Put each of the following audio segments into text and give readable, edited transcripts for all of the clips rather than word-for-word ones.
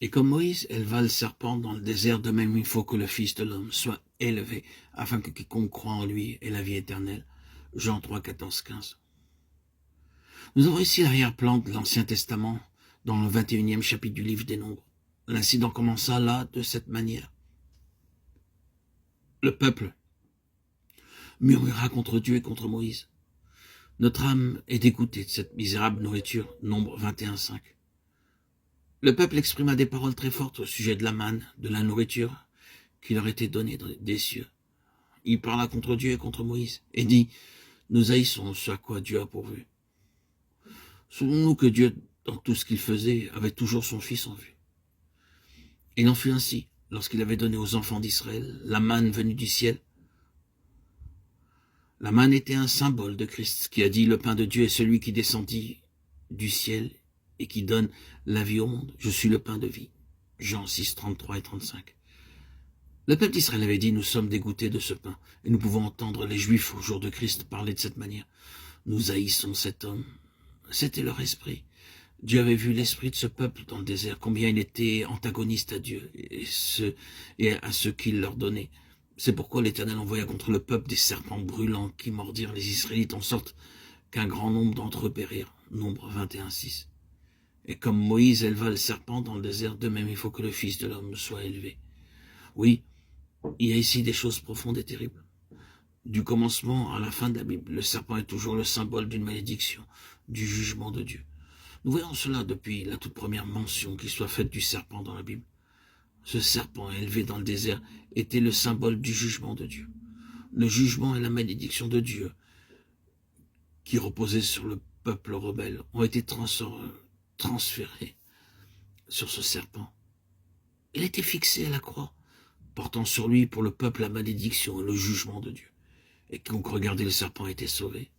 Et comme Moïse éleva le serpent dans le désert, de même il faut que le Fils de l'homme soit élevé, afin que quiconque croit en lui ait la vie éternelle. Jean 3, 14, 15. Nous avons ici l'arrière-plan de l'Ancien Testament, dans le 21e chapitre du livre des Nombres. L'incident commença là, de cette manière. Le peuple murmura contre Dieu et contre Moïse. Notre âme est dégoûtée de cette misérable nourriture, Nombre 21, 5. Le peuple exprima des paroles très fortes au sujet de la manne, de la nourriture qui leur était donnée des cieux. Il parla contre Dieu et contre Moïse, et dit, « Nous haïssons ce à quoi Dieu a pourvu. Souvenons-nous que Dieu, dans tout ce qu'il faisait, avait toujours son Fils en vue. Il en fut ainsi, lorsqu'il avait donné aux enfants d'Israël la manne venue du ciel. La manne était un symbole de Christ, qui a dit, « Le pain de Dieu est celui qui descendit du ciel et qui donne la vie au monde. Je suis le pain de vie. » Jean 6, 33 et 35. Le peuple d'Israël avait dit, « Nous sommes dégoûtés de ce pain, et nous pouvons entendre les Juifs au jour de Christ parler de cette manière. Nous haïssons cet homme. » C'était leur esprit. Dieu avait vu l'esprit de ce peuple dans le désert, combien il était antagoniste à Dieu et à ceux qu'il leur donnait. C'est pourquoi l'Éternel envoya contre le peuple des serpents brûlants qui mordirent les Israélites en sorte qu'un grand nombre d'entre eux périrent. Nombre 21, 6. Et comme Moïse éleva le serpent dans le désert, de même il faut que le Fils de l'homme soit élevé. Oui, il y a ici des choses profondes et terribles. Du commencement à la fin de la Bible, le serpent est toujours le symbole d'une malédiction, du jugement de Dieu. Nous voyons cela depuis la toute première mention qui soit faite du serpent dans la Bible. Ce serpent élevé dans le désert était le symbole du jugement de Dieu. Le jugement et la malédiction de Dieu qui reposaient sur le peuple rebelle ont été transférés sur ce serpent. Il était fixé à la croix, portant sur lui pour le peuple la malédiction et le jugement de Dieu. Et quiconque regardait le serpent était sauvé.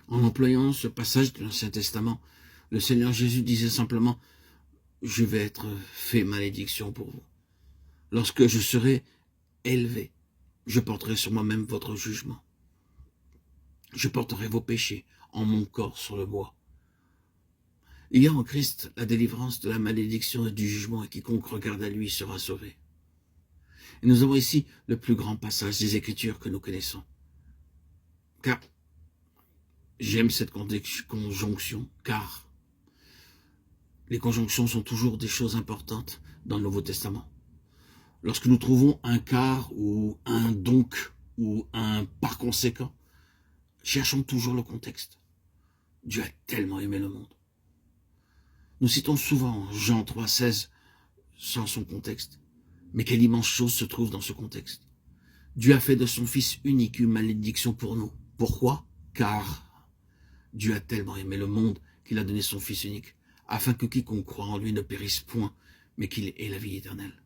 En employant ce passage de l'Ancien Testament, le Seigneur Jésus disait simplement, « Je vais être fait malédiction pour vous. Lorsque je serai élevé, je porterai sur moi-même votre jugement. Je porterai vos péchés en mon corps sur le bois. » Il y a en Christ la délivrance de la malédiction et du jugement, et quiconque regarde à lui sera sauvé. Et nous avons ici le plus grand passage des Écritures que nous connaissons. Car j'aime cette conjonction, car les conjonctions sont toujours des choses importantes dans le Nouveau Testament. Lorsque nous trouvons un car ou un donc ou un par conséquent, cherchons toujours le contexte. Dieu a tellement aimé le monde. Nous citons souvent Jean 3, 16 sans son contexte. Mais quelle immense chose se trouve dans ce contexte. Dieu a fait de son Fils unique une malédiction pour nous. Pourquoi? Car Dieu a tellement aimé le monde qu'il a donné son Fils unique, afin que quiconque croit en lui ne périsse point, mais qu'il ait la vie éternelle.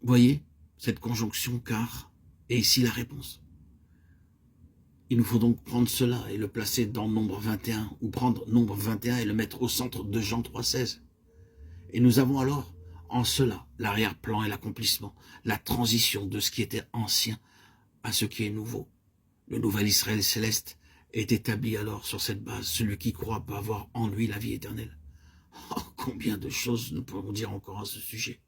Voyez cette conjonction car est ici la réponse. Il nous faut donc prendre cela et le placer dans Nombre 21, ou prendre Nombre 21 et le mettre au centre de Jean 3, 16. Et nous avons alors en cela l'arrière-plan et l'accomplissement, la transition de ce qui était ancien à ce qui est nouveau. Le nouvel Israël céleste est établi alors sur cette base. Celui qui croit peut avoir en lui la vie éternelle. Oh, combien de choses nous pouvons dire encore à ce sujet.